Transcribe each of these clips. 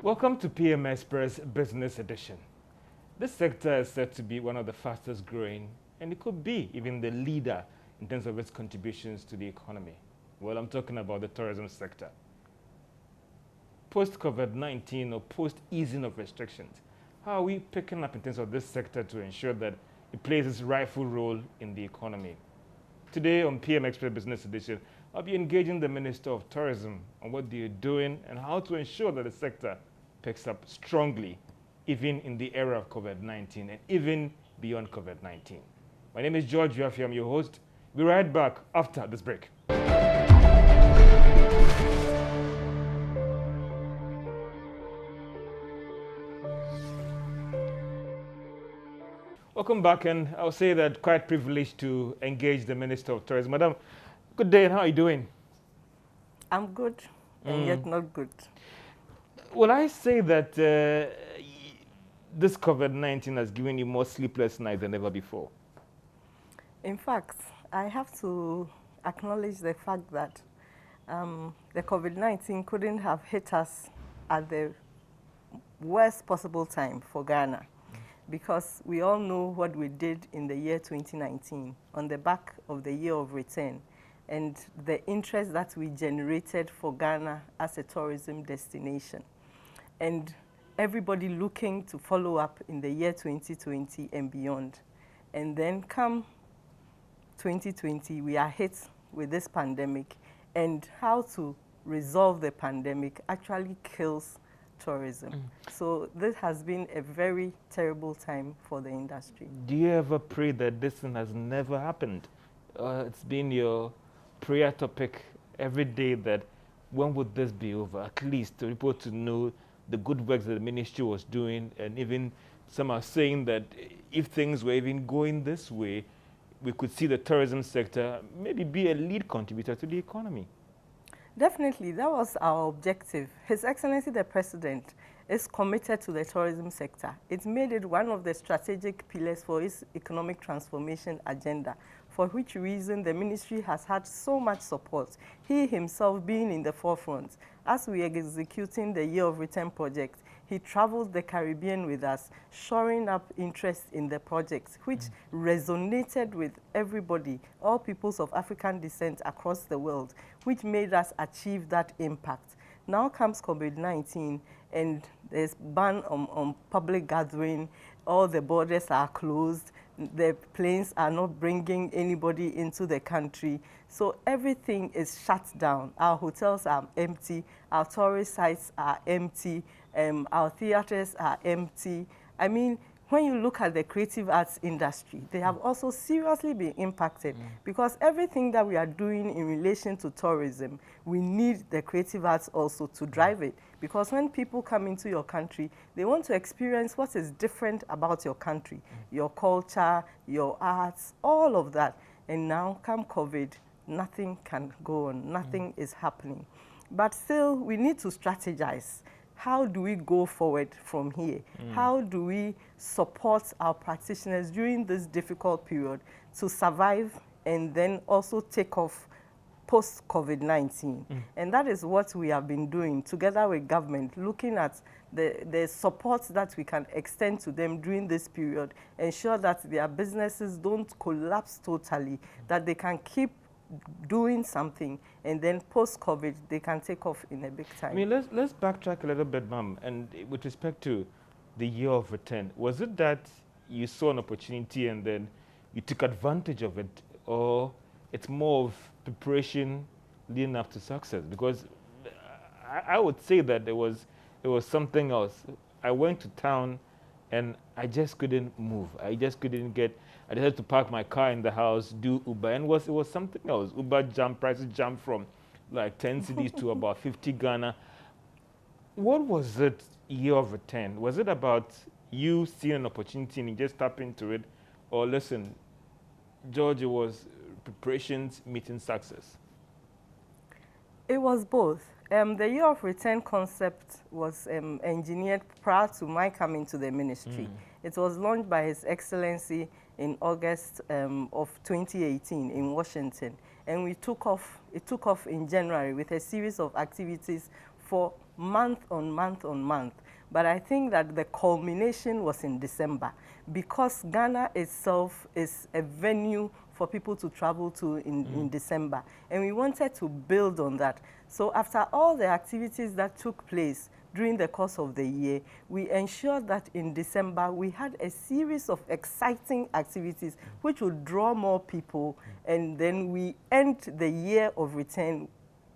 Welcome to PM Express Business Edition. This sector is said to be one of the fastest growing, and it could be even the leader in terms of its contributions to the economy. Well, I'm talking about the tourism sector. Post-COVID-19 or post-easing of restrictions, how are we picking up in terms of this sector to ensure that it plays its rightful role in the economy? Today on PM Express Business Edition, I'll be engaging the Minister of Tourism on what they're doing and how to ensure that the sector picks up strongly, even in the era of COVID-19 and even beyond COVID-19. My name is George Yafi, I'm your host. We'll be right back after this break. Welcome back, and I'll say that quite privileged to engage the Minister of Tourism. Madam, good day, and how are you doing? I'm good, and yet not good. Well, I say that this COVID-19 has given you more sleepless nights than ever before. In fact, I have to acknowledge the fact that the COVID-19 couldn't have hit us at the worst possible time for Ghana, because we all know what we did in the year 2019 on the back of the year of return and the interest that we generated for Ghana as a tourism destination. And everybody looking to follow up in the year 2020 and beyond. And then come 2020, we are hit with this pandemic, and how to resolve the pandemic actually kills tourism. So this has been a very terrible time for the industry. Do you ever pray that this thing has never happened? It's been your prayer topic every day that when would this be over? At least to people to know the good works that the ministry was doing, and even some are saying that if things were even going this way, we could see the tourism sector maybe be a lead contributor to the economy. Definitely, that was our objective. His Excellency the President is committed to the tourism sector. It made it one of the strategic pillars for his economic transformation agenda, for which reason the ministry has had so much support, he himself being in the forefront. As we are executing the Year of Return project, he traveled the Caribbean with us, shoring up interest in the project, which resonated with everybody, all peoples of African descent across the world, which made us achieve that impact. Now comes COVID-19, and there's ban on public gathering, all the borders are closed, the planes are not bringing anybody into the country. So everything is shut down. Our hotels are empty, our tourist sites are empty, our theaters are empty. I mean, when you look at the creative arts industry, they have also seriously been impacted because everything that we are doing in relation to tourism, we need the creative arts also to drive it. Because when people come into your country, they want to experience what is different about your country, your culture, your arts, all of that. And now come COVID, nothing can go on, nothing is happening. But still, we need to strategize. How do we go forward from here? How do we support our practitioners during this difficult period to survive and then also take off post-COVID-19? And that is what we have been doing together with government, looking at the support that we can extend to them during this period, ensure that their businesses don't collapse totally, that they can keep doing something, and then post-COVID, they can take off in a big time. I mean, let's backtrack a little bit, ma'am. And with respect to the Year of Return, was it that you saw an opportunity and then you took advantage of it, or it's more of preparation leading up to success? Because I would say that it was something else. I went to town and I just couldn't move. I just couldn't get. I just had to park my car in the house, do Uber, and it was something else. Uber prices jumped from like 10 cedis to about 50 Ghana. What was it, Year of Return? Was it about you seeing an opportunity and you just tap into it? Or listen, George, it was preparations meeting success? It was both. The Year of Return concept was engineered prior to my coming to the ministry. It was launched by His Excellency in August of 2018 in Washington, and it took off in January with a series of activities for month on month on month. But I think that the culmination was in December, because Ghana itself is a venue for people to travel to in December. And we wanted to build on that. So after all the activities that took place during the course of the year, we ensured that in December we had a series of exciting activities which would draw more people, and then we end the year of return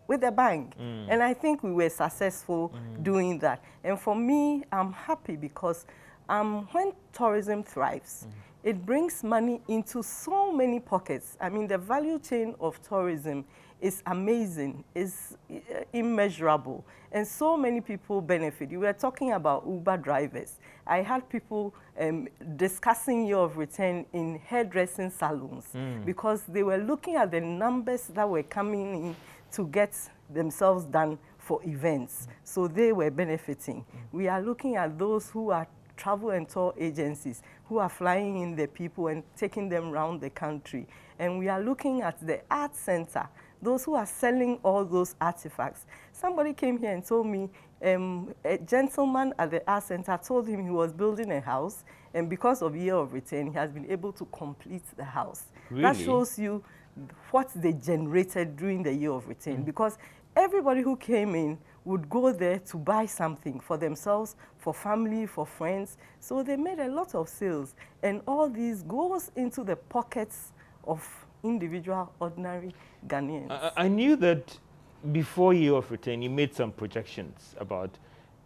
with a bang. And I think we were successful doing that. And for me, I'm happy because when tourism thrives, it brings money into so many pockets. I mean, the value chain of tourism is amazing, is immeasurable, and so many people benefit. You were talking about Uber drivers. I had people discussing year of return in hairdressing salons because they were looking at the numbers that were coming in to get themselves done for events. So they were benefiting. We are looking at those who are travel and tour agencies who are flying in the people and taking them around the country. And we are looking at the art center, those who are selling all those artifacts. Somebody came here and told me a gentleman at the art center told him he was building a house, and because of year of return, he has been able to complete the house. Really? That shows you what they generated during the year of return, because everybody who came in would go there to buy something for themselves, for family, for friends. So they made a lot of sales, and all these goes into the pockets of individual, ordinary Ghanaians. I knew that before year of return, you made some projections about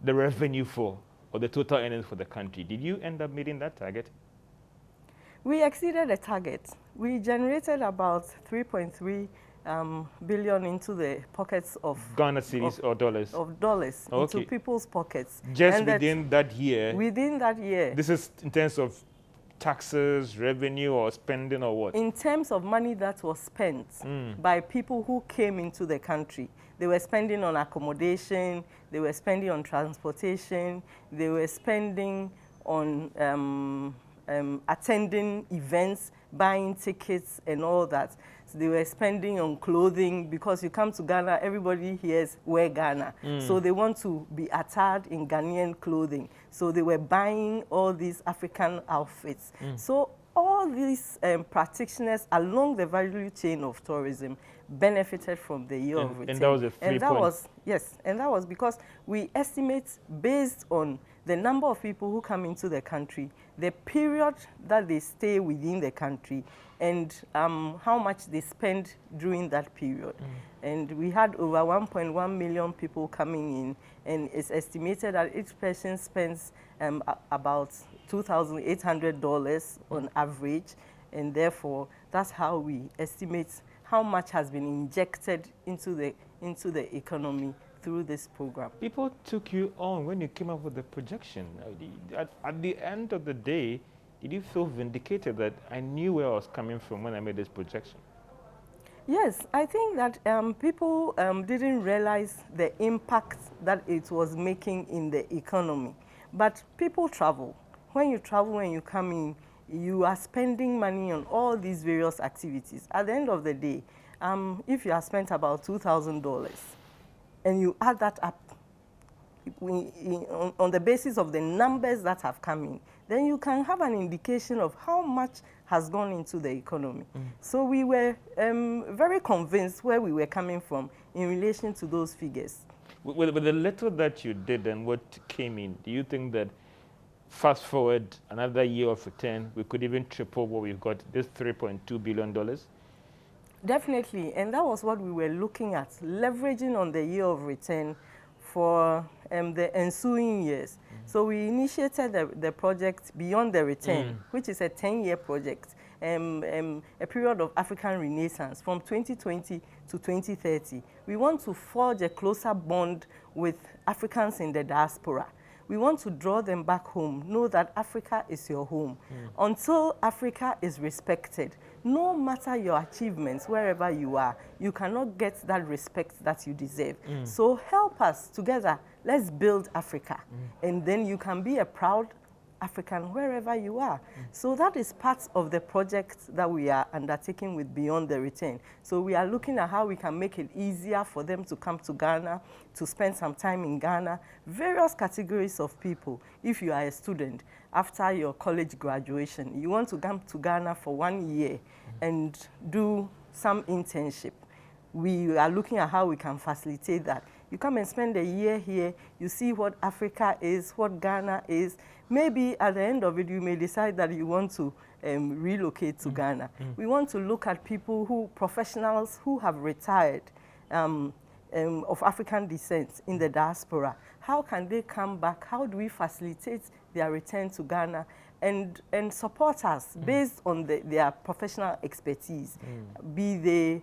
the revenue for, or the total earnings for the country. Did you end up meeting that target? We exceeded the target. We generated about 3.3 billion into the pockets of Ghana cedis or dollars? Of dollars, Okay. into people's pockets. Just And within that year? Within that year. This is in terms of taxes, revenue, or spending, or what? In terms of money that was spent by people who came into the country. They were spending on accommodation, they were spending on transportation, they were spending on attending events, buying tickets and all that. So they were spending on clothing, because you come to Ghana, everybody here wear Ghana. So they want to be attired in Ghanaian clothing. So they were buying all these African outfits. So all these practitioners along the value chain of tourism benefited from the year of return. And that was a 3 point. Yes, and that was because we estimate, based on the number of people who come into the country, the period that they stay within the country, and how much they spend during that period. And we had over 1.1 million people coming in, and it's estimated that each person spends about $2,800 on average, and therefore that's how we estimate how much has been injected into the economy through this program. People took you on when you came up with the projection. At the end of the day, did you feel vindicated that I knew where I was coming from when I made this projection? Yes, I think that people didn't realize the impact that it was making in the economy. But people travel. When you travel and you come in, you are spending money on all these various activities. At the end of the day, if you have spent about $2,000 and you add that up on the basis of the numbers that have come in, then you can have an indication of how much has gone into the economy. So we were very convinced where we were coming from in relation to those figures. With the little that you did and what came in, do you think that fast forward another year of return, we could even triple what we've got, this $3.2 billion? Definitely, and that was what we were looking at, leveraging on the year of return for the ensuing years. So we initiated the project Beyond the Return, which is a 10-year project, a period of African Renaissance from 2020 to 2030. We want to forge a closer bond with Africans in the diaspora. We want to draw them back home, know that Africa is your home. Until Africa is respected, no matter your achievements, wherever you are, you cannot get that respect that you deserve. So help us together. Let's build Africa. And then you can be a proud African wherever you are. So that is part of the project that we are undertaking with Beyond the Return. So we are looking at how we can make it easier for them to come to Ghana, to spend some time in Ghana, various categories of people. If you are a student, after your college graduation, you want to come to Ghana for 1 year and do some internship. We are looking at how we can facilitate that. You come and spend a year here, you see what Africa is, what Ghana is. Maybe at the end of it, you may decide that you want to relocate to Ghana. We want to look at people professionals who have retired of African descent in the diaspora. How can they come back? How do we facilitate their return to Ghana and support us based on their professional expertise, be they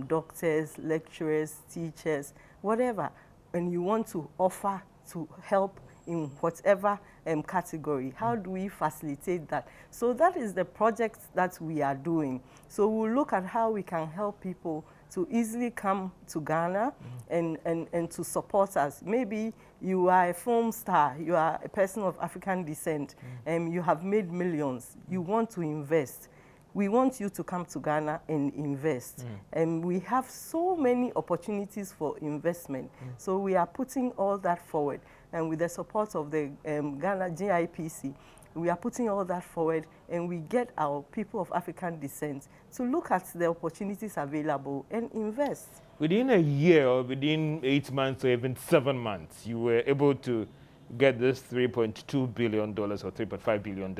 doctors, lecturers, teachers, whatever, and you want to offer to help in whatever category. How do we facilitate that? So that is the project that we are doing. So we'll look at how we can help people to easily come to Ghana and to support us. Maybe you are a film star, you are a person of African descent, and you have made millions, you want to invest. We want you to come to Ghana and invest. And we have so many opportunities for investment. So we are putting all that forward. And with the support of the Ghana GIPC, we are putting all that forward, and we get our people of African descent to look at the opportunities available and invest. Within a year or within 8 months or even 7 months, you were able to get this $3.2 billion or $3.5 billion.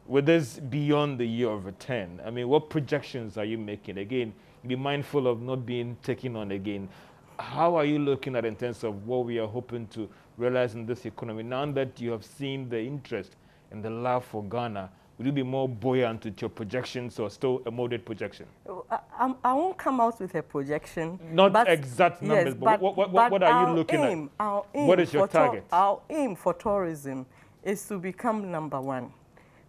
With this beyond the year of return, I mean, what projections are you making? Again, be mindful of not being taken on again. How are you looking at in terms of what we are hoping to realize in this economy? Now that you have seen the interest and the love for Ghana, will you be more buoyant with your projections or still a moderate projection? I won't come out with a projection. Not exact numbers, yes, but what are you looking at? What is your target? Our aim for tourism is to become #1.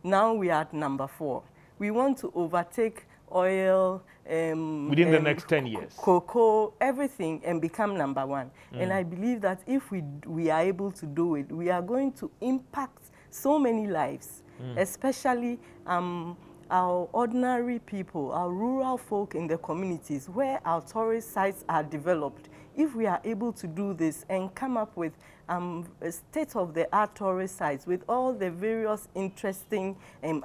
Now we are at #4. We want to overtake oil, within the next 10 years. Cocoa, everything, and become #1. And I believe that if we are able to do it, we are going to impact so many lives, especially our ordinary people, our rural folk in the communities where our tourist sites are developed. If we are able to do this and come up with state-of-the-art tourist sites with all the various interesting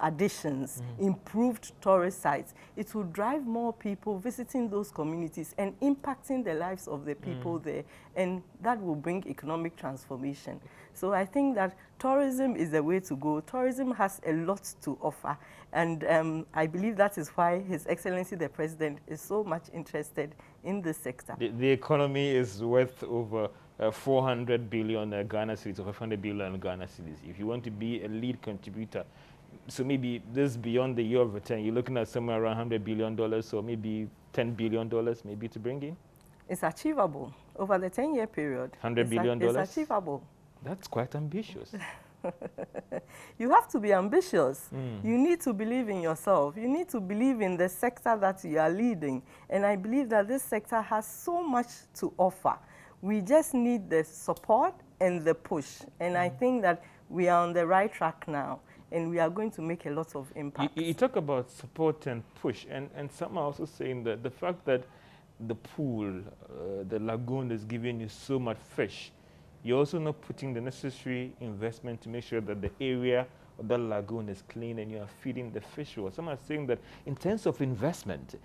additions, improved tourist sites, it will drive more people visiting those communities and impacting the lives of the people there, and that will bring economic transformation. So I think that tourism is the way to go. Tourism has a lot to offer, and I believe that is why His Excellency the President is so much interested in this sector. The economy is worth over 400 billion Ghana cedis, or 500 billion Ghana cedis. If you want to be a lead contributor, so maybe this beyond the year of return, you're looking at somewhere around $100 billion, or maybe $10 billion, maybe to bring in? It's achievable over the 10-year period. $100 billion? It's achievable. That's quite ambitious. You have to be ambitious. You need to believe in yourself. You need to believe in the sector that you are leading. And I believe that this sector has so much to offer. We just need the support and the push. And I think that we are on the right track now, and we are going to make a lot of impact. You talk about support and push, and some are also saying that the fact that the pool, the lagoon is giving you so much fish, you're also not putting the necessary investment to make sure that the area of the lagoon is clean and you are feeding the fish well. Some are saying that in terms of investment,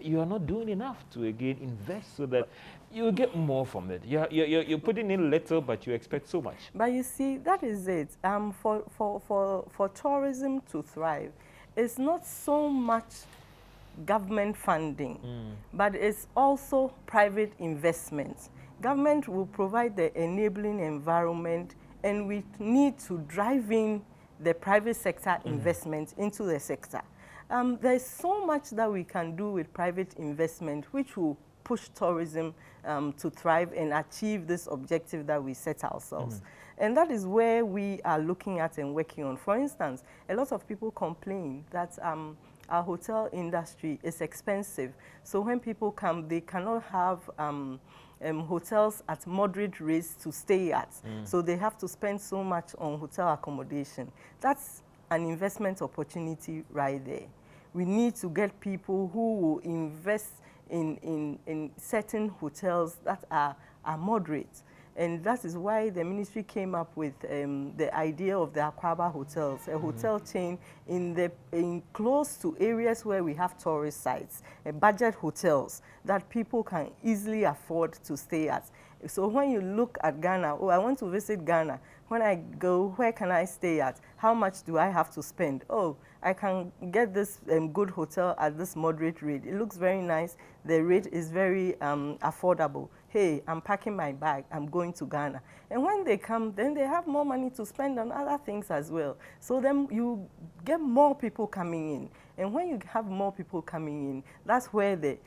you are not doing enough to, again, invest so that you get more from it. You're putting in little, but you expect so much. But you see, that is it. For tourism to thrive, it's not so much government funding, but it's also private investment. Government will provide the enabling environment, and we need to drive in the private sector investment into the sector. There's so much that we can do with private investment, which will push tourism to thrive and achieve this objective that we set ourselves. And that is where we are looking at and working on. For instance, a lot of people complain that our hotel industry is expensive. So when people come, they cannot have hotels at moderate rates to stay at. So they have to spend so much on hotel accommodation. That's an investment opportunity right there. We need to get people who will invest in certain hotels that are moderate. And that is why the ministry came up with the idea of the Akwaba hotels, a hotel chain in close to areas where we have tourist sites, budget hotels that people can easily afford to stay at. So when you look at Ghana, oh, I want to visit Ghana. When I go, where can I stay at? How much do I have to spend? Oh, I can get this good hotel at this moderate rate. It looks very nice. The rate is very affordable. Hey, I'm packing my bag. I'm going to Ghana. And when they come, then they have more money to spend on other things as well. So then you get more people coming in. And when you have more people coming in, that's where the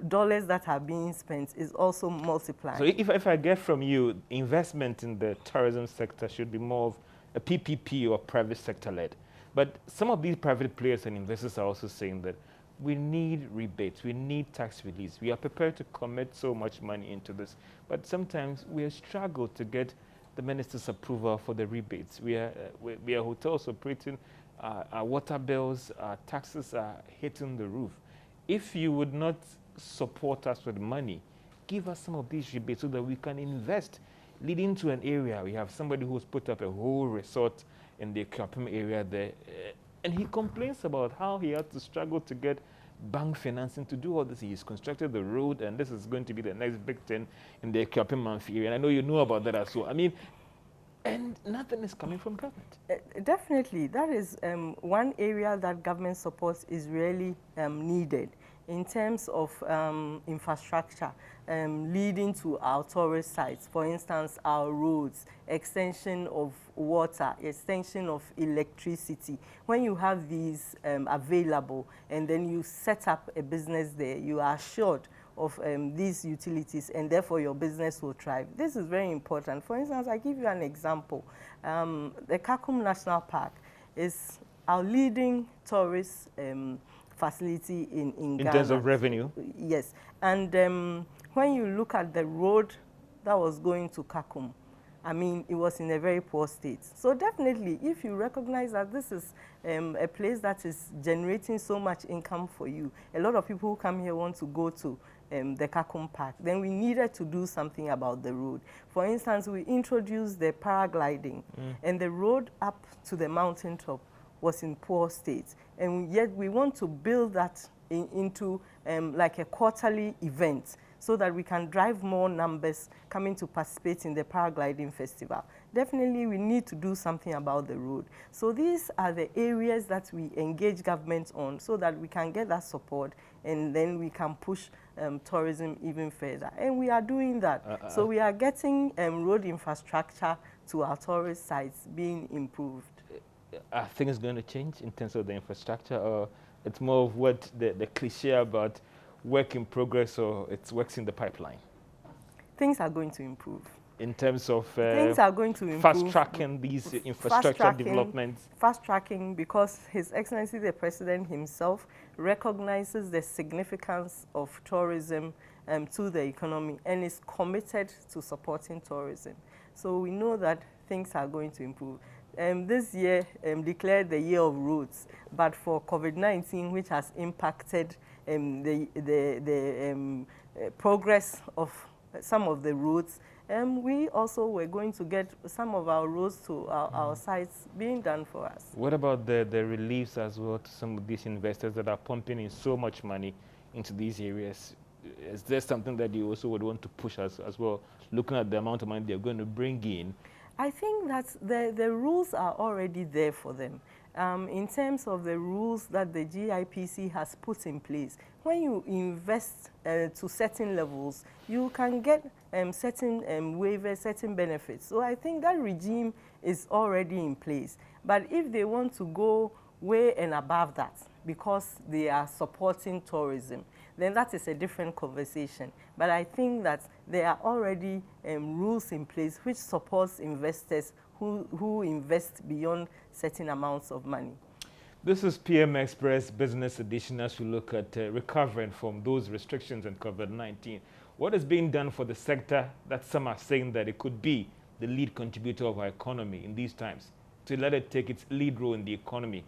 dollars that are being spent is also multiplying. So if I get from you, investment in the tourism sector should be more of a PPP or private sector led. But some of these private players and investors are also saying that we need rebates, we need tax release. We are prepared to commit so much money into this, but sometimes we struggle to get the minister's approval for the rebates. We are hotels operating, our water bills, our taxes are hitting the roof. If you would not support us with money, give us some of these rebates so that we can invest. Leading to an area, we have somebody who's put up a whole resort in the Kapim area there, and he complains about how he had to struggle to get bank financing to do all this. He's constructed the road, and this is going to be the next big thing in the Kapim area. And I know you know about that as well. I mean, and nothing is coming from government. Definitely, that is one area that government support is really needed in terms of infrastructure leading to our tourist sites. For instance, our roads, extension of water, extension of electricity. When you have these available and then you set up a business there, you are assured of these utilities, and therefore your business will thrive. This is very important. For instance, I give you an example. The Kakum National Park is our leading tourist facility in Ghana. In terms of revenue? Yes. And when you look at the road that was going to Kakum, I mean, it was in a very poor state. So definitely, if you recognize that this is a place that is generating so much income for you, a lot of people who come here want to go to the Kakum Park, then we needed to do something about the road. For instance, we introduced the paragliding, and the road up to the mountaintop was in poor state. And yet we want to build that into like a quarterly event, so that we can drive more numbers coming to participate in the paragliding festival. Definitely, we need to do something about the road. So these are the areas that we engage government on, so that we can get that support, and then we can push tourism even further. And we are doing that. So we are getting road infrastructure to our tourist sites being improved. Are things going to change in terms of the infrastructure, or it's more of what the cliche about work in progress, or it's works in the pipeline? Things are going to improve. In terms of things are going to improve. Fast-tracking these infrastructure developments? Fast-tracking, because His Excellency the President himself recognizes the significance of tourism to the economy and is committed to supporting tourism. So we know that things are going to improve. This year declared the year of roads, but for COVID-19, which has impacted the progress of some of the roads, we also were going to get some of our roads to our sites being done for us. What about the reliefs as well to some of these investors that are pumping in so much money into these areas? Is there something that you also would want to push as well, looking at the amount of money they're going to bring in? I think that the rules are already there for them. In terms of the rules that the GIPC has put in place, when you invest to certain levels, you can get certain waivers, certain benefits. So I think that regime is already in place. But if they want to go way and above that, because they are supporting tourism, then that is a different conversation. But I think that there are already rules in place which supports investors who invest beyond certain amounts of money. This is PM Express Business Edition as we look at recovering from those restrictions and COVID-19. What is being done for the sector that some are saying that it could be the lead contributor of our economy in these times, to let it take its lead role in the economy?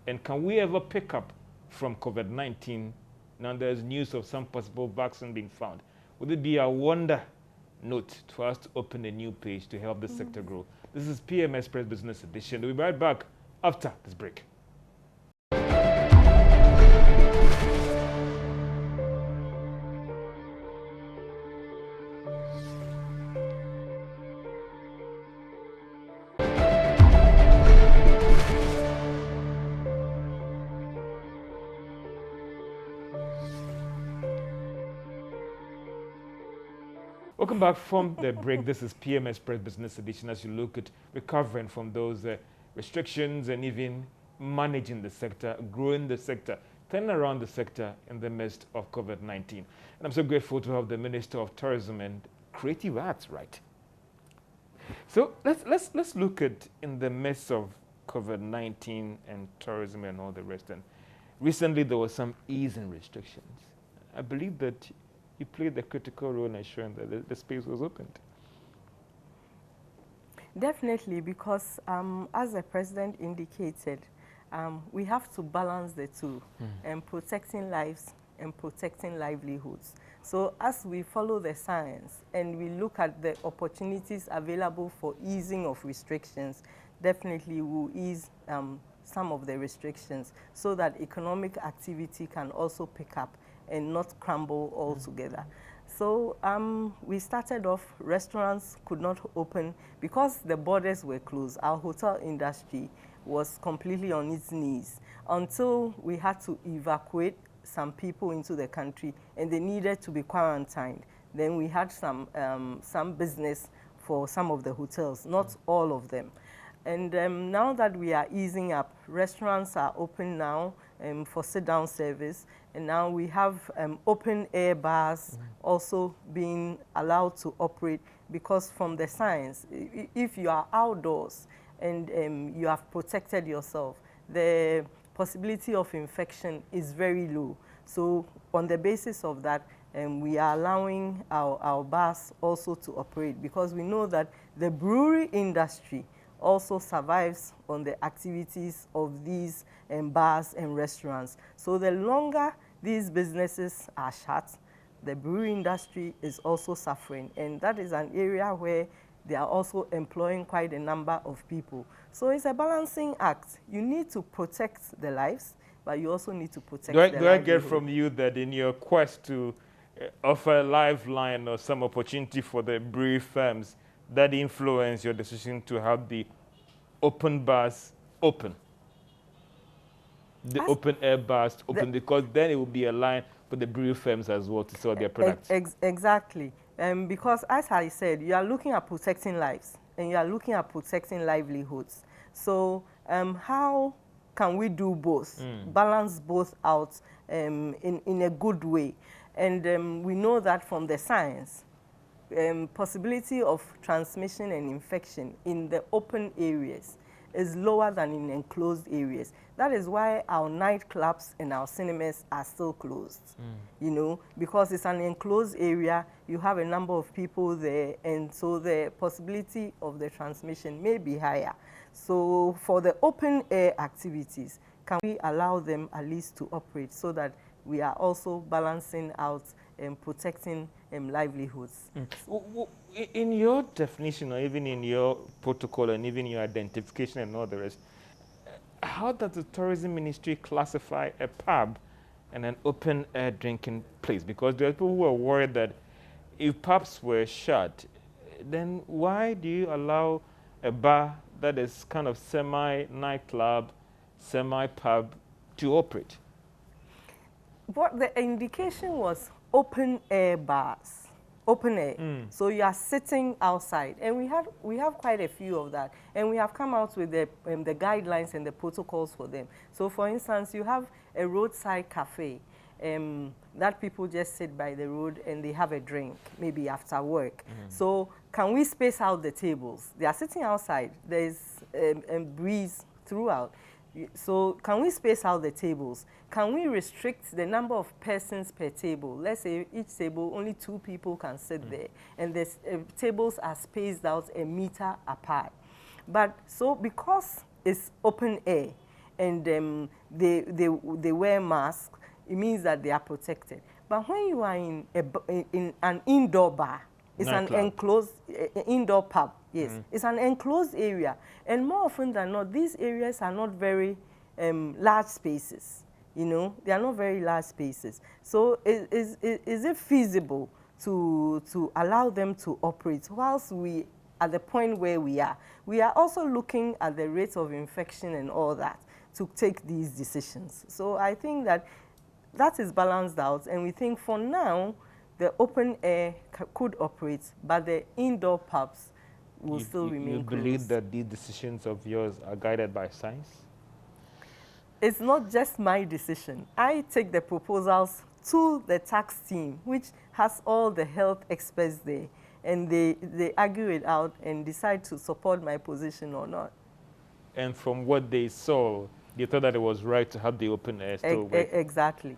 And can we ever pick up from COVID-19? Now there's news of some possible vaccine being found. Would it be a wonder note for us to open a new page to help the sector grow? This is PM Express Business Edition. We'll be right back after this break. Welcome back from the break. This is PM Express Business Edition as you look at recovering from those restrictions and even managing the sector, growing the sector, turning around the sector in the midst of COVID-19. And I'm so grateful to have the Minister of Tourism and Creative Arts, right? So let's look at in the midst of COVID-19 and tourism and all the rest. And recently there was some ease in restrictions. I believe that you played a critical role in ensuring that the space was opened. Definitely, because as the president indicated, we have to balance the two, and protecting lives and protecting livelihoods. So as we follow the science and we look at the opportunities available for easing of restrictions, definitely we'll ease some of the restrictions so that economic activity can also pick up and not crumble altogether. So we started off, restaurants could not open because the borders were closed. Our hotel industry was completely on its knees until we had to evacuate some people into the country and they needed to be quarantined. Then we had some business for some of the hotels, not all of them. And now that we are easing up, restaurants are open now for sit-down service. And now we have open air bars also being allowed to operate, because from the science, if you are outdoors and you have protected yourself, the possibility of infection is very low. So on the basis of that, we are allowing our bars also to operate, because we know that the brewery industry also survives on the activities of these bars and restaurants. So the longer these businesses are shut, the brewery industry is also suffering, and that is an area where they are also employing quite a number of people. So it's a balancing act. You need to protect the lives, but you also need to protect the livelihood. Do I get from you that in your quest to offer a lifeline or some opportunity for the brewery firms, that influence your decision to have the open bars open? The open air bars open, because then it will be a line for the brewery firms as well to sell their products. Exactly. Because as I said, you are looking at protecting lives and you are looking at protecting livelihoods. So how can we do both, balance both out in a good way? And we know that from the science, possibility of transmission and infection in the open areas is lower than in enclosed areas. That is why our nightclubs and our cinemas are still closed, you know, because it's an enclosed area, you have a number of people there, and so the possibility of the transmission may be higher. So for the open air activities, can we allow them at least to operate so that we are also balancing out and protecting livelihoods? In your definition, or even in your protocol and even your identification and all the rest, how does the tourism ministry classify a pub and an open air drinking place? Because there are people who are worried that if pubs were shut, then why do you allow a bar that is kind of semi-nightclub, semi-pub to operate? What the indication was open air bars, open air. So you are sitting outside, and we have quite a few of that, and we have come out with the guidelines and the protocols for them. So for instance, you have a roadside cafe that people just sit by the road and they have a drink, maybe after work. So can we space out the tables? They are sitting outside. There is a breeze throughout. So can we space out the tables? Can we restrict the number of persons per table? Let's say each table, only 2 people can sit there, and the tables are spaced out a meter apart. But so because it's open air and they wear masks, it means that they are protected. But when you are in an indoor bar, it's an enclosed indoor pub. Yes, it's an enclosed area, and more often than not, these areas are not very large spaces. You know, they are not very large spaces. So, is it feasible to allow them to operate whilst we at the point where we are? We are also looking at the rate of infection and all that to take these decisions. So, I think that is balanced out, and we think for now the open air could operate, but the indoor pubs will still remain closed. You believe that these decisions of yours are guided by science? It's not just my decision. I take the proposals to the tax team, which has all the health experts there, and they argue it out and decide to support my position or not. And from what they saw, they thought that it was right to have the open air still work. Exactly.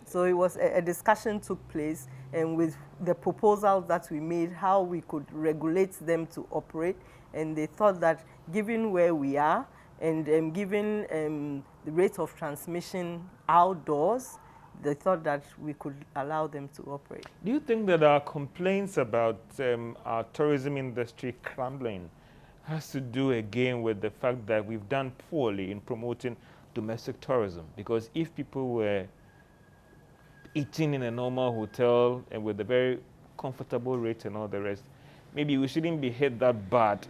So it was a discussion took place, and with the proposals that we made, how we could regulate them to operate, and they thought that given where we are and given the rate of transmission outdoors, they thought that we could allow them to operate. Do you think that our complaints about our tourism industry crumbling has to do again with the fact that we've done poorly in promoting domestic tourism? Because if people were eating in a normal hotel and with a very comfortable rate and all the rest, maybe we shouldn't be hit that bad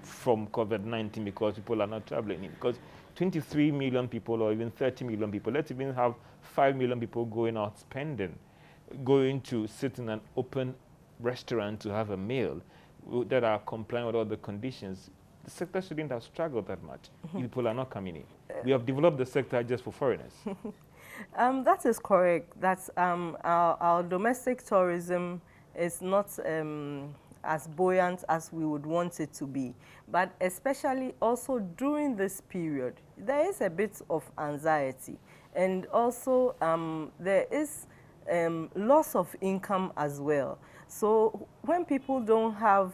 from COVID-19 because people are not traveling. Because 23 million people or even 30 million people, let's even have 5 million people going out spending, going to sit in an open restaurant to have a meal that are complying with all the conditions. The sector shouldn't have struggled that much. People are not coming in. We have developed the sector just for foreigners. That is correct. That's our domestic tourism is not as buoyant as we would want it to be. But especially also during this period, there is a bit of anxiety. And also there is loss of income as well. So when people don't have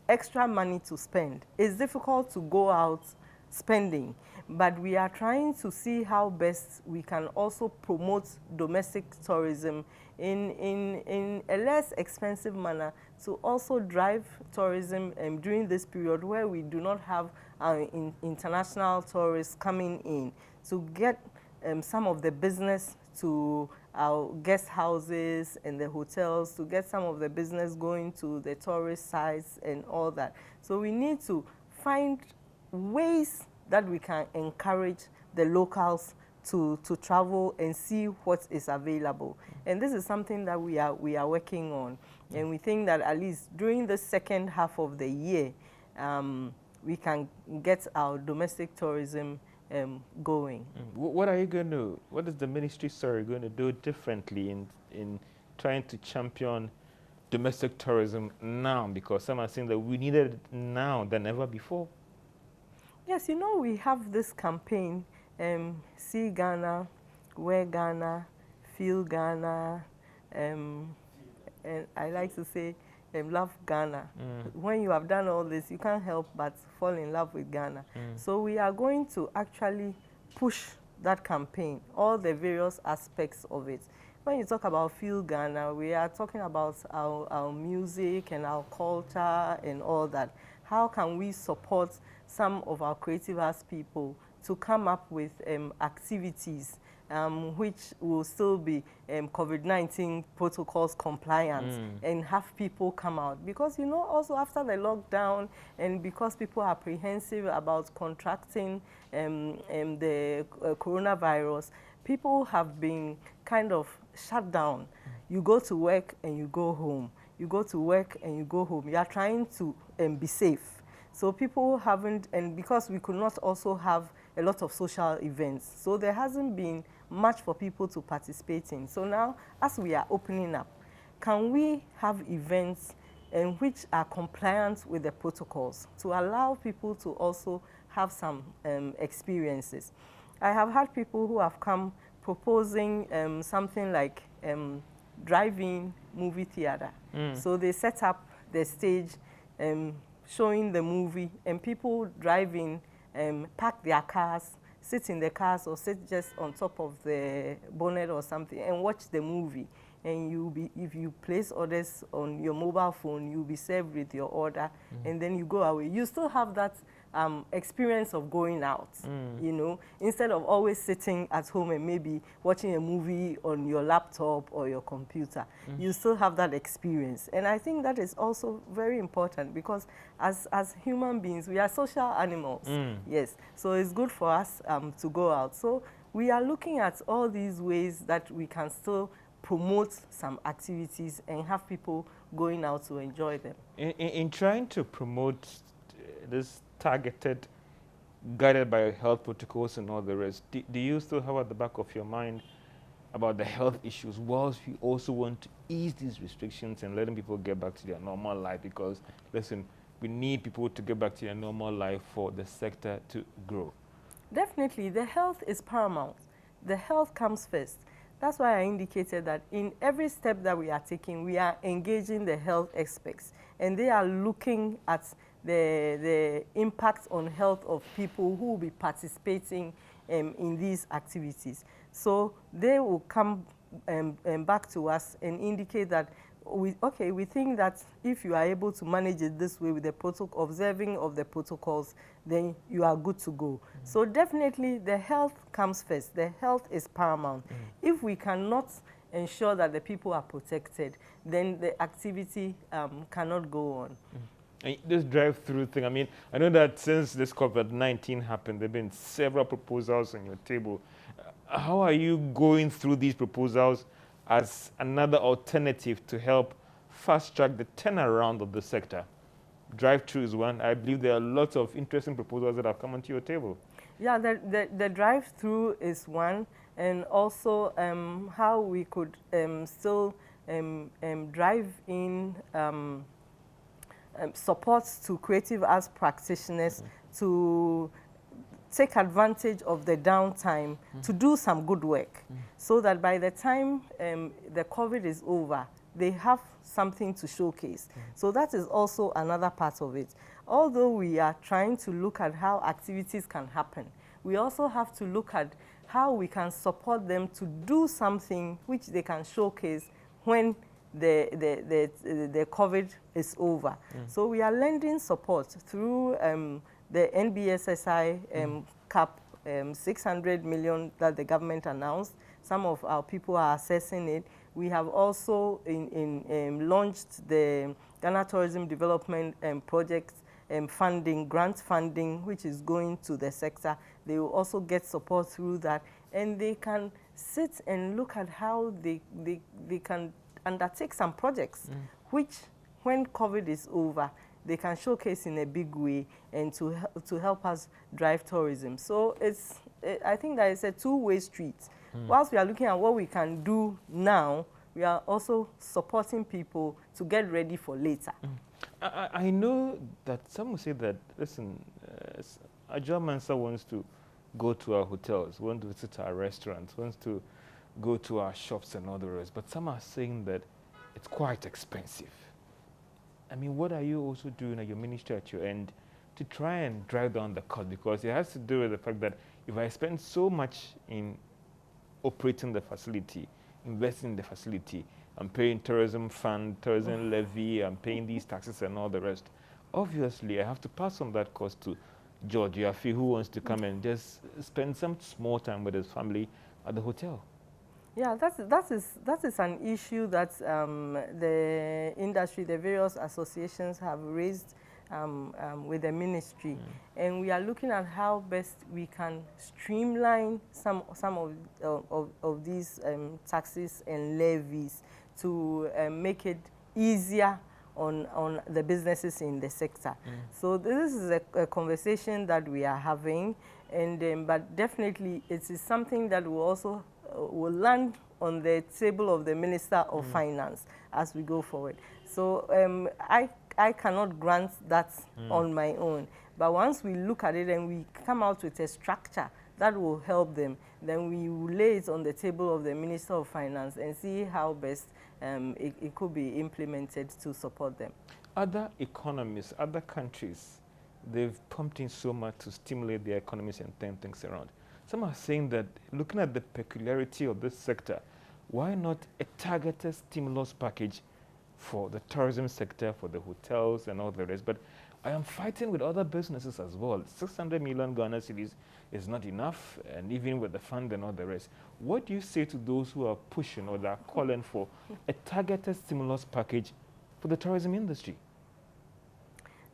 extra money to spend, it's difficult to go out spending. But we are trying to see how best we can also promote domestic tourism in a less expensive manner to also drive tourism during this period where we do not have international tourists coming in, to get some of the business to our guest houses and the hotels, to get some of the business going to the tourist sites and all that. So we need to find ways that we can encourage the locals to travel and see what is available. And this is something that we are working on. And we think that at least during the second half of the year, we can get our domestic tourism going. What are you going to, what is the ministry, going to do differently in trying to champion domestic tourism now? Because some are saying that we need it now than ever before. Yes, you know, we have this campaign, See Ghana, Wear Ghana, Feel Ghana, and I like to say, love Ghana. When you have done all this, you can't help but fall in love with Ghana. So we are going to actually push that campaign, all the various aspects of it. When you talk about Feel Ghana, we are talking about our music and our culture and all that. How can we support some of our creative arts people to come up with activities which will still be COVID-19 protocols compliant and have people come out? Because, you know, also after the lockdown and because people are apprehensive about contracting the coronavirus, people have been kind of shut down. You go to work and you go home. You go to work and you go home. You are trying to be safe. So people haven't, and because we could not also have a lot of social events, so there hasn't been much for people to participate in. So now, as we are opening up, can we have events which are compliant with the protocols to allow people to also have some experiences. I have had people who have come proposing something like drive-in movie theater. So they set up the stage, showing the movie, and people drive in, park their cars, sit in the cars or sit just on top of the bonnet or something and watch the movie. And if you place orders on your mobile phone, you'll be served with your order, and then you go away. You still have that experience of going out, you know, instead of always sitting at home and maybe watching a movie on your laptop or your computer. You still have that experience. And I think that is also very important, because as human beings, we are social animals. Yes, so it's good for us to go out. So we are looking at all these ways that we can still promote some activities and have people going out to enjoy them. In trying to promote this targeted, guided by health protocols and all the rest, do you still have at the back of your mind about the health issues, whilst we also want to ease these restrictions and letting people get back to their normal life? Because, listen, we need people to get back to their normal life for the sector to grow. Definitely, the health is paramount. The health comes first. That's why I indicated that in every step that we are taking, we are engaging the health experts, and they are looking at the impact on health of people who will be participating in these activities. So they will come back to us and indicate that we think that if you are able to manage it this way with the observing of the protocols, then you are good to go. So definitely the health comes first. The health is paramount. If we cannot ensure that the people are protected, then the activity cannot go on. And this drive-through thing, I mean, I know that since this COVID-19 happened, there have been several proposals on your table. How are you going through these proposals as another alternative to help fast-track the turnaround of the sector? Drive-through is one. I believe there are lots of interesting proposals that have come onto your table. Yeah, the drive-through is one, and also how we could still drive in support to creative arts practitioners to take advantage of the downtime to do some good work, so that by the time the COVID is over, they have something to showcase. So that is also another part of it. Although we are trying to look at how activities can happen, we also have to look at how we can support them to do something which they can showcase when the COVID is over. So we are lending support through the NBSSI cap 600 million that the government announced. Some of our people are assessing it. We have also launched the Ghana Tourism Development Project funding, grant funding, which is going to the sector. They will also get support through that, and they can sit and look at how they can undertake some projects, which, when COVID is over, they can showcase in a big way and to help us drive tourism. So I think that it's a two-way street. Whilst we are looking at what we can do now, we are also supporting people to get ready for later. I know that some will say that, listen, Ajah Mensah wants to go to our hotels, wants to visit our restaurants, wants to go to our shops and all the rest, but some are saying that it's quite expensive. I mean, what are you also doing at your ministry at your end to try and drive down the cost? Because it has to do with the fact that if I spend so much in operating the facility, investing in the facility, I'm paying tourism fund, tourism levy, I'm paying these taxes and all the rest, obviously I have to pass on that cost to George Yafi, who wants to come and just spend some small time with his family at the hotel. Yeah, that is an issue that the industry, the various associations have raised with the ministry, and we are looking at how best we can streamline some of these taxes and levies to make it easier on the businesses in the sector. So this is a conversation that we are having, and but definitely it is something that will also will land on the table of the Minister of Finance as we go forward. So I cannot grant that on my own, But once we look at it and we come out with a structure that will help them, then we will lay it on the table of the Minister of Finance and see how best it could be implemented to support them. Other economies, other countries, they've pumped in so much to stimulate their economies and turn things around. Some are saying that looking at the peculiarity of this sector, why not a targeted stimulus package for the tourism sector, for the hotels and all the rest? But I am fighting with other businesses as well. 600 million Ghana cedis is not enough, and even with the fund and all the rest. What do you say to those who are pushing or that are calling for a targeted stimulus package for the tourism industry?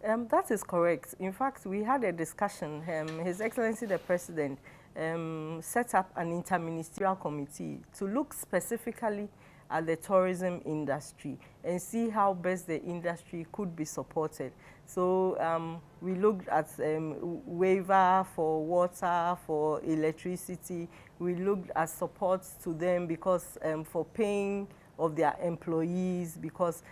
That is correct. In fact, we had a discussion. His Excellency the President set up an interministerial committee to look specifically at the tourism industry and see how best the industry could be supported. So we looked at waiver for water, for electricity. We looked at support to them because for paying of their employees, because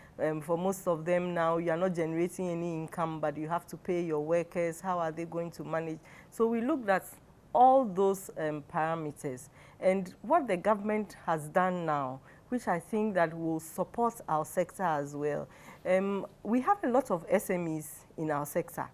for most of them now, you are not generating any income, but you have to pay your workers. How are they going to manage? So we looked at all those parameters. And what the government has done now, which I think that will support our sector as well. We have a lot of SMEs in our sector,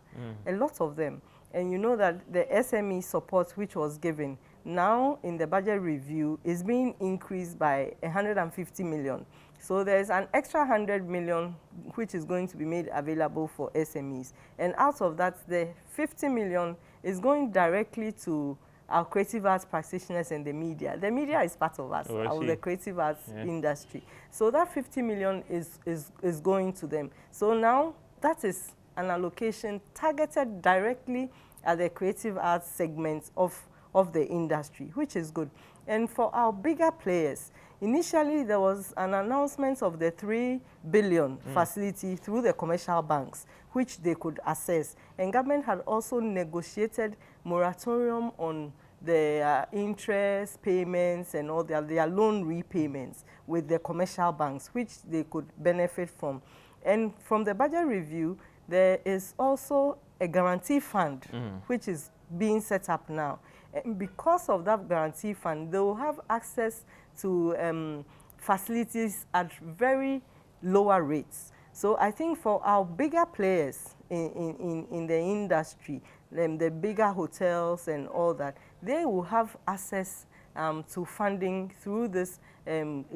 a lot of them. And you know that the SME support which was given now in the budget review is being increased by 150 million. So there's an extra 100 million which is going to be made available for SMEs. And out of that, the 50 million is going directly to our creative arts practitioners and the media. The media is part of us, the creative arts industry. So that 50 million is going to them. So now that is an allocation targeted directly at the creative arts segments of the industry, which is good. And for our bigger players, initially there was an announcement of the 3 billion facility through the commercial banks, which they could access. And government had also negotiated moratorium on their interest payments and all their loan repayments with the commercial banks, which they could benefit from. And from the budget review, there is also a guarantee fund, which is being set up now. And because of that guarantee fund, they will have access to facilities at very lower rates. So I think for our bigger players in the industry, the bigger hotels and all that, they will have access to funding through this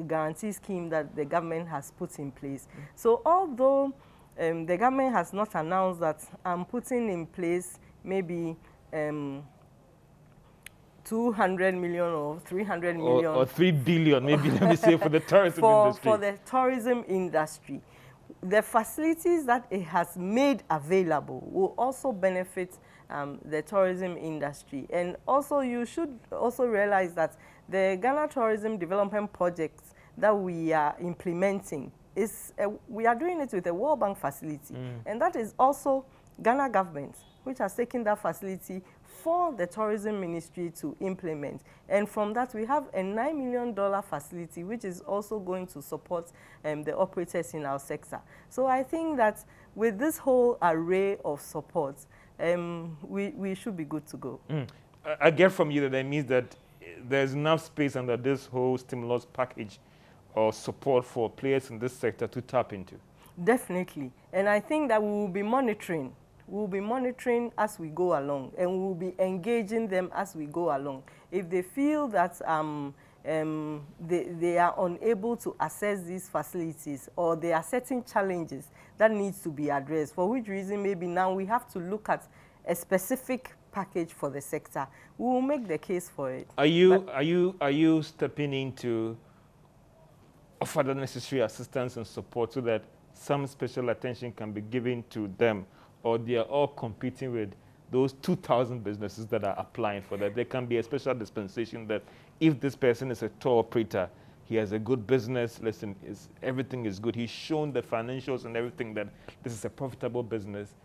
guarantee scheme that the government has put in place. So although the government has not announced that I'm putting in place maybe 200 million or 300 million. Or 3 billion, maybe, let me say, for the tourism industry. For the tourism industry. The facilities that it has made available will also benefit the tourism industry. And also, you should also realize that the Ghana Tourism Development Projects that we are implementing, we are doing it with a World Bank facility. And that is also Ghana government, which has taken that facility for the tourism ministry to implement. And from that, we have a $9 million facility, which is also going to support the operators in our sector. So I think that with this whole array of support, we should be good to go. I get from you that means that there's enough space under this whole stimulus package or support for players in this sector to tap into. Definitely. And I think that we will be monitoring. We'll be monitoring as we go along, and we'll be engaging them as we go along. If they feel that they are unable to access these facilities, or there are certain challenges that needs to be addressed, for which reason maybe now we have to look at a specific package for the sector, we will make the case for it. Are you stepping in to offer the necessary assistance and support so that some special attention can be given to them? Or they are all competing with those 2,000 businesses that are applying for that? There can be a special dispensation that if this person is a tour operator, he has a good business, listen, everything is good. He's shown the financials and everything that this is a profitable business.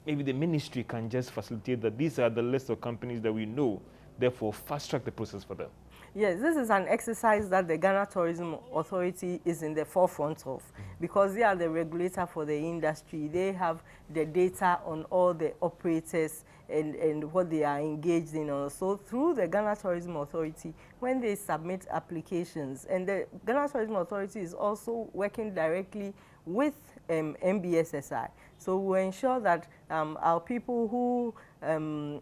Maybe the ministry can just facilitate that these are the list of companies that we know, therefore fast track the process for them. Yes, this is an exercise that the Ghana Tourism Authority is in the forefront of, because they are the regulator for the industry. They have the data on all the operators and what they are engaged in. Also, through the Ghana Tourism Authority, when they submit applications, and the Ghana Tourism Authority is also working directly with MBSSI. So we ensure that our people who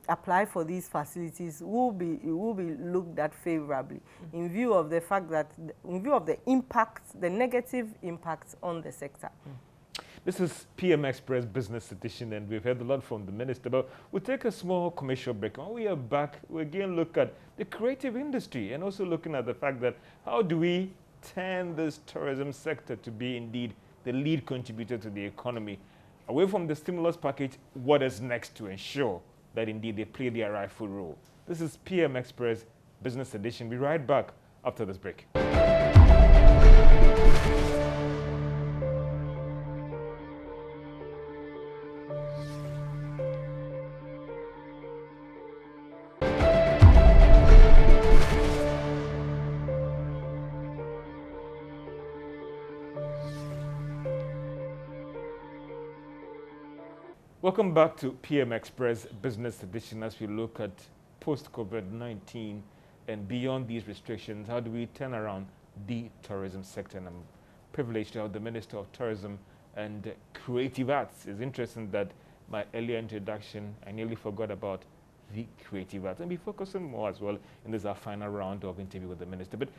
apply for these facilities will be looked at favorably in view of the fact that, in view of the impact, the negative impact on the sector. This is PM Express Business Edition, and we've heard a lot from the Minister, but we'll take a small commercial break. When we are back, we'll again look at the creative industry and also looking at the fact that how do we turn this tourism sector to be indeed the lead contributor to the economy. Away from the stimulus package, what is next to ensure that indeed they play their rightful role? This is PM Express Business Edition. We'll be right back after this break. Welcome back to PM Express Business Edition as we look at post-COVID-19 and beyond these restrictions, how do we turn around the tourism sector? And I'm privileged to have the Minister of Tourism and Creative Arts. It's interesting that my earlier introduction, I nearly forgot about the creative arts. And be focusing more as well in this our final round of interview with the Minister. But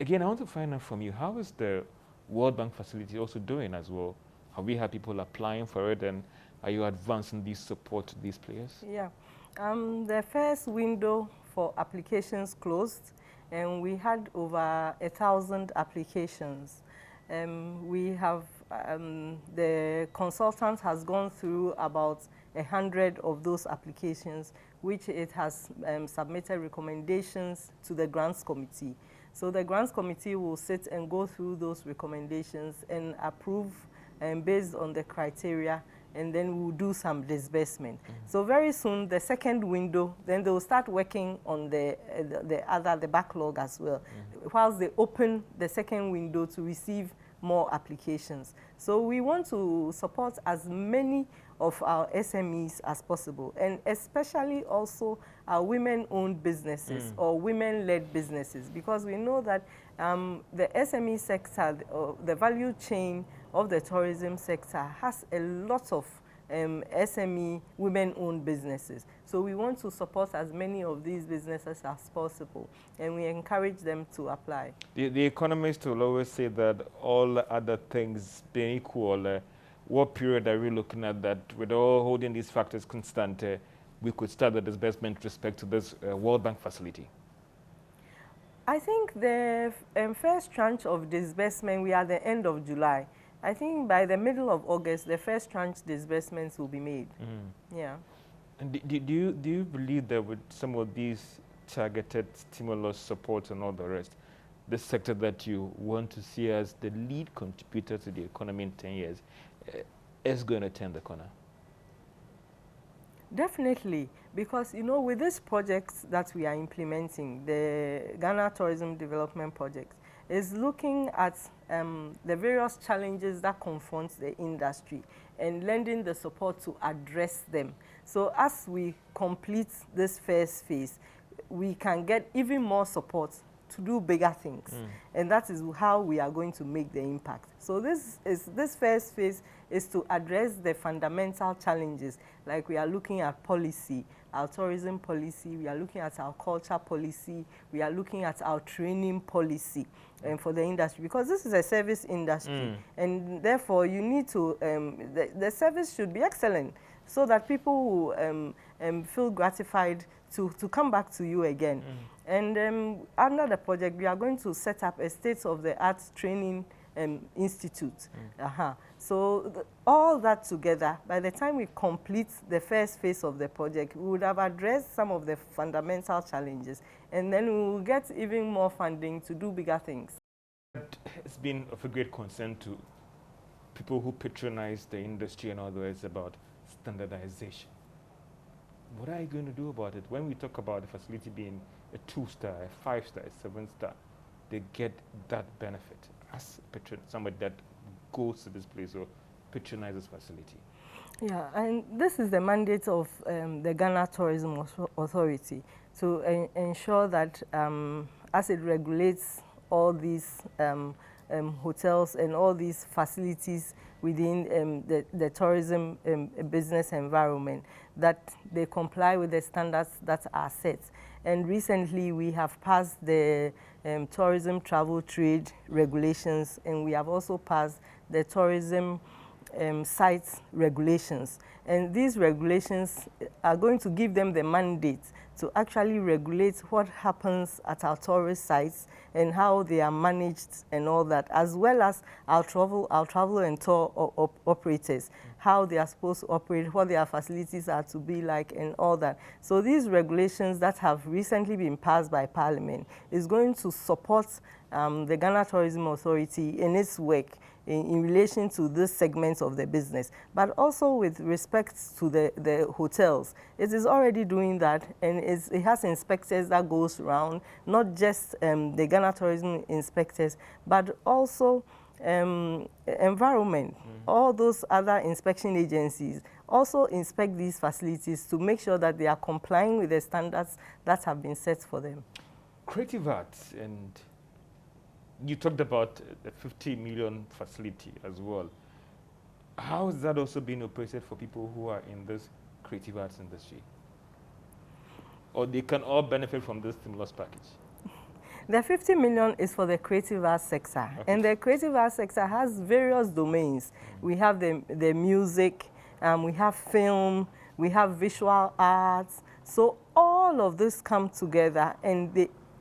again, I want to find out from you, how is the World Bank facility also doing as well? Have we had people applying for it, and are you advancing this support to these players? Yeah, the first window for applications closed, and we had over 1,000 applications. We have, the consultant has gone through about 100 of those applications, which it has submitted recommendations to the grants committee. So the grants committee will sit and go through those recommendations and approve based on the criteria, and then we'll do some disbursement. So very soon, the second window, then they'll start working on the backlog as well, whilst they open the second window to receive more applications. So we want to support as many of our SMEs as possible, and especially also our women-owned businesses or women-led businesses, because we know that the SME sector, the value chain of the tourism sector, has a lot of SME women-owned businesses. So we want to support as many of these businesses as possible, and we encourage them to apply. The economists will always say that all other things being equal, what period are we looking at that with all holding these factors constant, we could start the disbursement with respect to this World Bank facility? I think the first tranche of disbursement, we are at the end of July. I think by the middle of August, the first tranche disbursements will be made. Yeah. And do you believe that with some of these targeted stimulus support and all the rest, the sector that you want to see as the lead contributor to the economy in 10 years is going to turn the corner? Definitely, because you know, with these projects that we are implementing, the Ghana Tourism Development Project is looking at the various challenges that confront the industry and lending the support to address them. So as we complete this first phase, we can get even more support to do bigger things. And that is how we are going to make the impact. So this first phase is to address the fundamental challenges, like we are looking at policy, our tourism policy, we are looking at our culture policy, we are looking at our training policy for the industry, because this is a service industry, and therefore you need to, the service should be excellent so that people will feel gratified to come back to you again. And under the project, we are going to set up a state-of-the-art training institute. So all that together, by the time we complete the first phase of the project, we would have addressed some of the fundamental challenges, and then we will get even more funding to do bigger things. It's been of a great concern to people who patronize the industry and others about standardization. What are you going to do about it? When we talk about the facility being a 2-star, a 5-star, a 7-star, they get that benefit as patron, somebody that goes to this place or patronizes facility. Yeah, and this is the mandate of the Ghana Tourism Authority to ensure that as it regulates all these hotels and all these facilities within the tourism business environment, that they comply with the standards that are set. And recently we have passed the tourism travel trade regulations, and we have also passed the tourism site regulations. And these regulations are going to give them the mandate to actually regulate what happens at our tourist sites and how they are managed and all that, as well as our travel and tour operators, how they are supposed to operate, what their facilities are to be like and all that. So these regulations that have recently been passed by Parliament is going to support the Ghana Tourism Authority in its work in relation to this segment of the business, but also with respect to the hotels. It is already doing that, and it has inspectors that goes around, not just the Ghana Tourism inspectors, but also environment. All those other inspection agencies also inspect these facilities to make sure that they are complying with the standards that have been set for them. Creative arts, and you talked about the 50 million facility as well. How is that also being operated for people who are in this creative arts industry? Or they can all benefit from this stimulus package? The 50 million is for the creative arts sector. Okay. And the creative arts sector has various domains. We have the music, we have film, we have visual arts. So all of this come together, and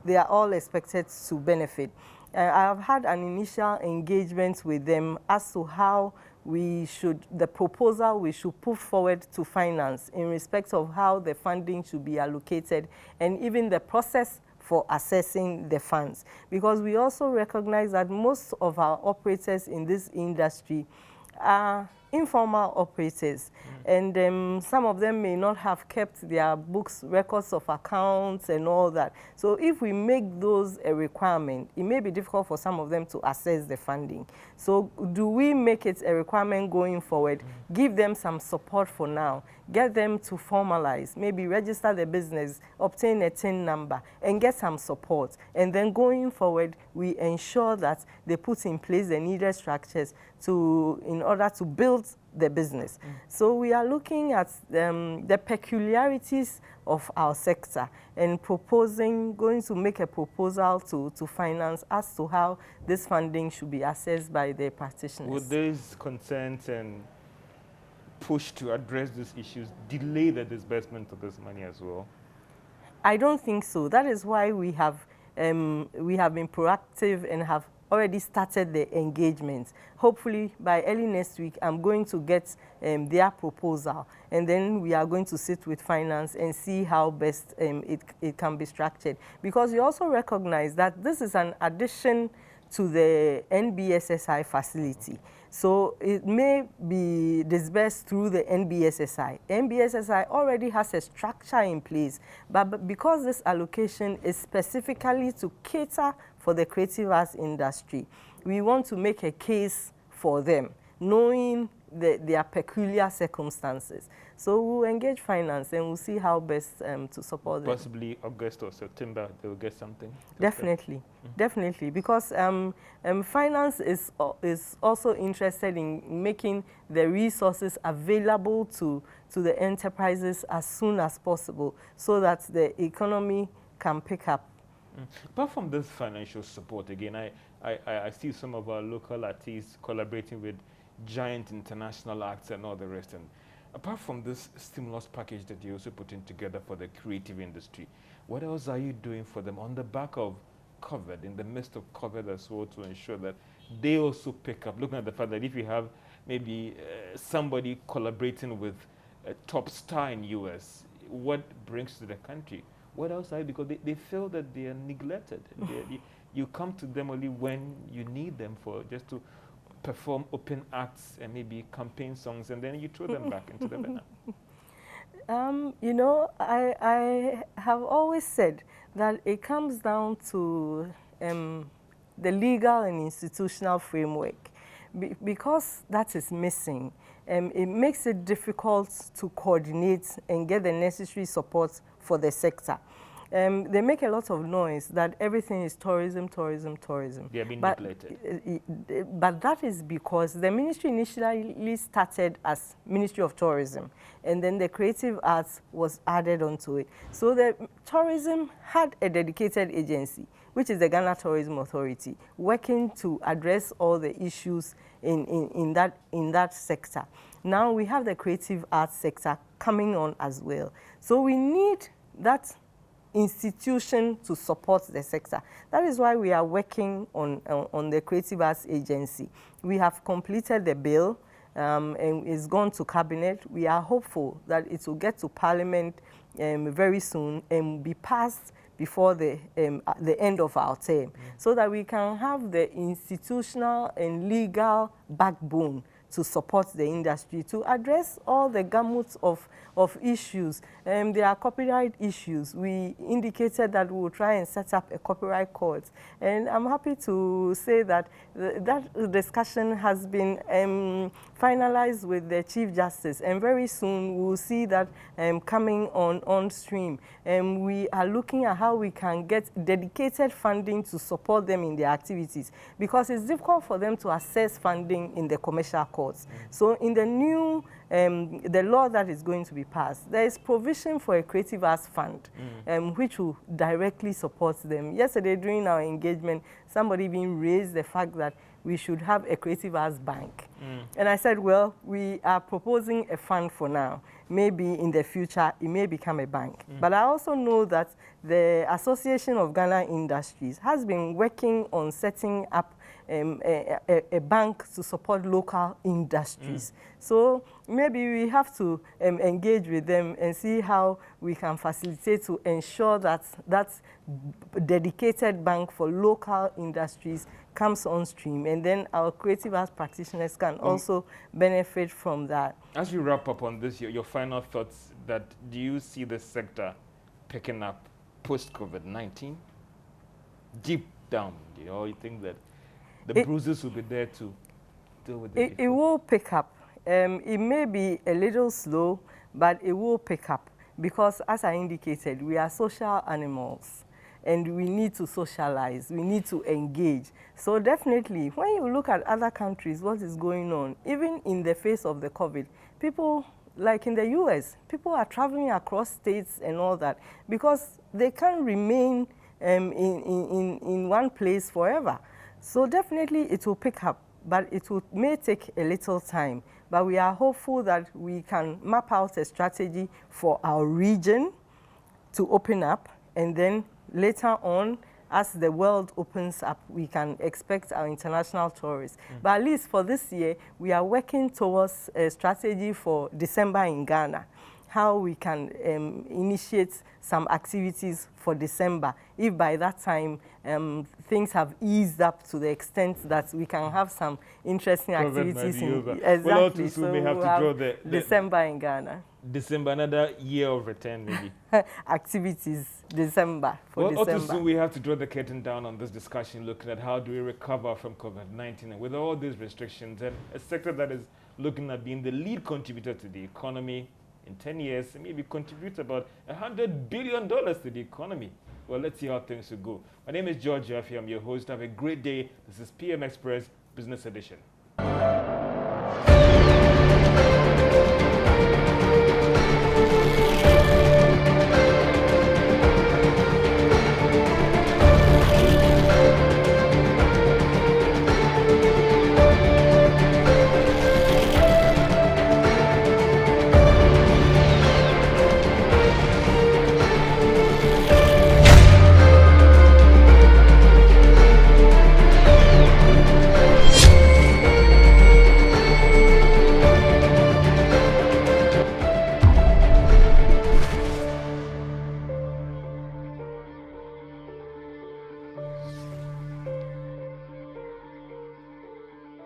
they are all expected to benefit. I have had an initial engagement with them as to how the proposal we should put forward to finance in respect of how the funding should be allocated, and even the process for assessing the funds. Because we also recognize that most of our operators in this industry are informal operators, and some of them may not have kept their books, records of accounts and all that. So if we make those a requirement, it may be difficult for some of them to access the funding. So do we make it a requirement going forward, give them some support for now, get them to formalize, maybe register the business, obtain a TIN number, and get some support. And then going forward, we ensure that they put in place the needed structures in order to build the business. So we are looking at the peculiarities of our sector and going to make a proposal to finance as to how this funding should be assessed by the practitioners. Would these concerns and push to address these issues delay the disbursement of this money as well? I don't think so. That is why we have been proactive and have already started the engagement. Hopefully by early next week, I'm going to get their proposal, and then we are going to sit with finance and see how best it can be structured. Because we also recognize that this is an addition to the NBSSI facility. So it may be disbursed through the NBSSI. NBSSI already has a structure in place, but because this allocation is specifically to cater for the creative arts industry, we want to make a case for them, knowing their peculiar circumstances. So we'll engage finance and we'll see how best to support them. Possibly August or September, they will get something? Definitely, definitely, because finance is also interested in making the resources available to the enterprises as soon as possible, so that the economy can pick up. Apart from this financial support, again, I see some of our local artists collaborating with giant international acts and all the rest. And apart from this stimulus package that you're also putting together for the creative industry, what else are you doing for them on the back of COVID, in the midst of COVID as well, to ensure that they also pick up? Looking at the fact that if you have maybe somebody collaborating with a top star in US, what brings to the country? What else are you? Because they feel that they are neglected. You come to them only when you need them for just to perform open acts and maybe campaign songs, and then you throw them back into the banner. You know, I have always said that it comes down to the legal and institutional framework. Because that is missing, it makes it difficult to coordinate and get the necessary support for the sector. They make a lot of noise that everything is tourism, tourism, tourism. They are being depleted. But that is because the ministry initially started as Ministry of Tourism, and then the creative arts was added onto it. So the tourism had a dedicated agency, which is the Ghana Tourism Authority, working to address all the issues in that sector. Now we have the creative arts sector coming on as well. So we need that institution to support the sector. That is why we are working on the Creative Arts Agency. We have completed the bill and it's gone to cabinet. We are hopeful that it will get to Parliament very soon and be passed before the end of our term, so that we can have the institutional and legal backbone to support the industry, to address all the gamut of issues. There are copyright issues. We indicated that we will try and set up a copyright court. And I'm happy to say that that discussion has been finalized with the Chief Justice. And very soon we will see that coming on stream. And we are looking at how we can get dedicated funding to support them in their activities, because it's difficult for them to access funding in the commercial courts. So in the new, the law that is going to be passed, there is provision for a creative arts fund, which will directly support them. Yesterday during our engagement, somebody even raised the fact that we should have a creative arts bank. And I said, well, we are proposing a fund for now. Maybe in the future, it may become a bank. But I also know that the Association of Ghana Industries has been working on setting up a bank to support local industries. So maybe we have to engage with them and see how we can facilitate to ensure that that dedicated bank for local industries comes on stream, and then our creative arts practitioners can also benefit from that. As we wrap up on this, your final thoughts, that do you see the sector picking up post-COVID-19? Deep down, you think that the bruises will be there to deal with it? It will pick up. It may be a little slow, but it will pick up, because as I indicated, we are social animals and we need to socialize, we need to engage. So definitely, when you look at other countries, what is going on, even in the face of the COVID, people, like in the US, people are traveling across states and all that, because they can't remain in one place forever. So definitely it will pick up, but may take a little time. But we are hopeful that we can map out a strategy for our region to open up, and then later on, as the world opens up, we can expect our international tourists. But at least for this year, we are working towards a strategy for December in Ghana, how we can initiate some activities for December, if by that time things have eased up to the extent that we can have some interesting activities. Exactly, so we have to draw the December in Ghana. December, another year of return, maybe. Activities, December, for December. All too soon we have to draw the curtain down on this discussion, looking at how do we recover from COVID-19, and with all these restrictions, and a sector that is looking at being the lead contributor to the economy in 10 years, and maybe contribute about $100 billion to the economy. Well, let's see how things will go. My name is George Jaffe. I'm your host. Have a great day. This is PM Express Business Edition.